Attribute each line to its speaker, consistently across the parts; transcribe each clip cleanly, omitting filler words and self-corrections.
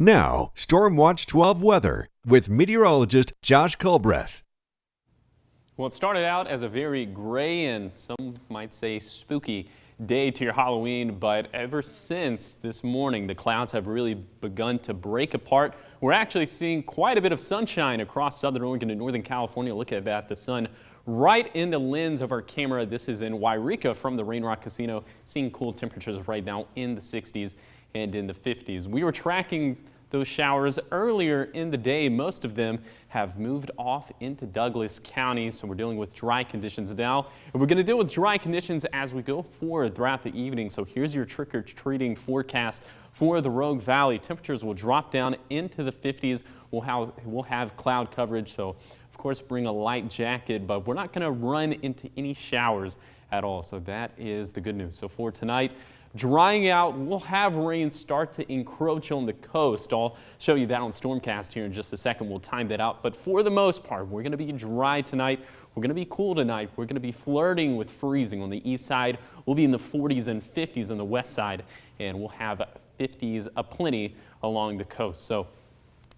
Speaker 1: Now, Storm Watch 12 weather with meteorologist Josh Culbreath.
Speaker 2: Well, it started out as a very gray and some might say spooky day to your Halloween, but ever since this morning, the clouds have really begun to break apart. We're actually seeing quite a bit of sunshine across southern Oregon and northern California. Look at that, the sun right in the lens of our camera. This is in Yreka from the Rain Rock Casino, seeing cool temperatures right now in the 60s and in the 50s. We were tracking those showers earlier in the day. Most of them have moved off into Douglas County, so we're dealing with dry conditions now. And we're going to deal with dry conditions as we go forward throughout the evening. So here's your trick-or-treating forecast for the Rogue Valley. Temperatures will drop down into the 50s. We'll have cloud coverage, so of course bring a light jacket, but we're not going to run into any showers at all. So that is the good news. So for tonight, drying out, we'll have rain start to encroach on the coast. I'll show you that on Stormcast here in just a second. We'll time that out. But for the most part, we're going to be dry tonight. We're going to be cool tonight. We're going to be flirting with freezing on the east side. We'll be in the 40s and 50s on the west side, and we'll have 50s aplenty along the coast. So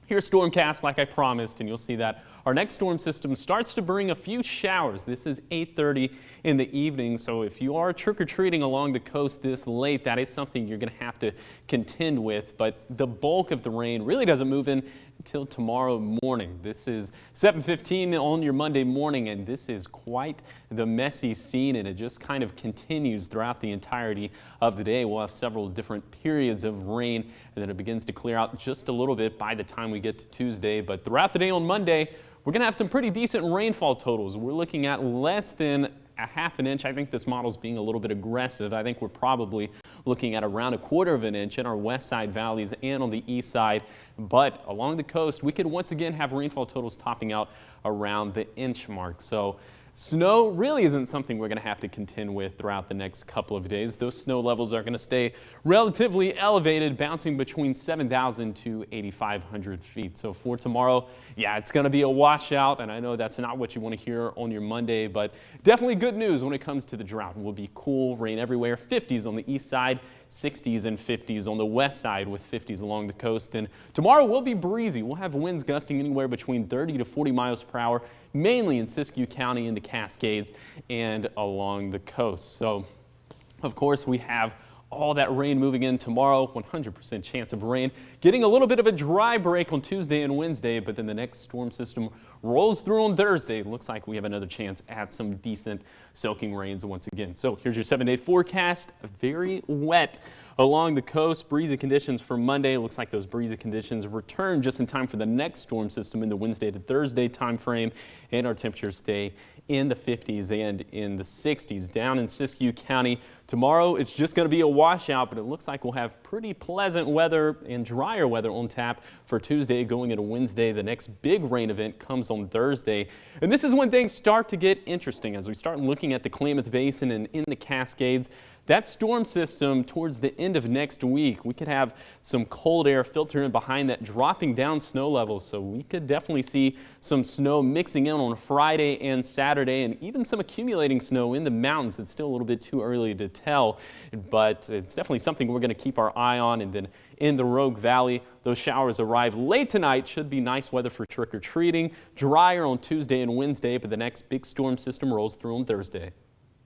Speaker 2: here's Stormcast like I promised, and you'll see that our next storm system starts to bring a few showers. This is 8:30 in the evening, so if you are trick-or-treating along the coast this late, that is something you're going to have to contend with. But the bulk of the rain really doesn't move in until tomorrow morning. This is 7:15 on your Monday morning, and this is quite the messy scene, and it just kind of continues throughout the entirety of the day. We'll have several different periods of rain, and then it begins to clear out just a little bit by the time we get to Tuesday. But throughout the day on Monday, we're going to have some pretty decent rainfall totals. We're looking at less than a half an inch. I think this model's being a little bit aggressive. I think we're probably looking at around a quarter of an inch in our west side valleys and on the east side. But along the coast, we could once again have rainfall totals topping out around the inch mark. So snow really isn't something we're going to have to contend with throughout the next couple of days. Those snow levels are going to stay relatively elevated, bouncing between 7,000 to 8,500 feet. So for tomorrow, yeah, it's going to be a washout, and I know that's not what you want to hear on your Monday, but definitely good news when it comes to the drought. It will be cool, rain everywhere, 50s on the east side, 60s and 50s on the west side with 50s along the coast. And tomorrow will be breezy. We'll have winds gusting anywhere between 30 to 40 miles per hour, mainly in Siskiyou County and the Cascades and along the coast. So, of course, we have all that rain moving in tomorrow, 100% chance of rain. Getting a little bit of a dry break on Tuesday and Wednesday, but then the next storm system rolls through on Thursday. Looks like we have another chance at some decent soaking rains once again. So here's your 7-day forecast. Very wet along the coast. Breezy conditions for Monday. Looks like those breezy conditions return just in time for the next storm system in the Wednesday to Thursday time frame, and our temperatures stay in the 50s and in the 60s. Down in Siskiyou County tomorrow, it's just going to be a washout, but it looks like we'll have pretty pleasant weather and drier weather on tap for Tuesday going into Wednesday. The next big rain event comes on Thursday, and this is when things start to get interesting as we start looking at the Klamath Basin and in the Cascades. That storm system towards the end of next week, we could have some cold air filter in behind that, dropping down snow levels. So we could definitely see some snow mixing in on Friday and Saturday, and even some accumulating snow in the mountains. It's still a little bit too early to tell, but it's definitely something we're going to keep our eye on. And then in the Rogue Valley, those showers arrive late tonight. Should be nice weather for trick-or-treating. Drier on Tuesday and Wednesday, but the next big storm system rolls through on Thursday.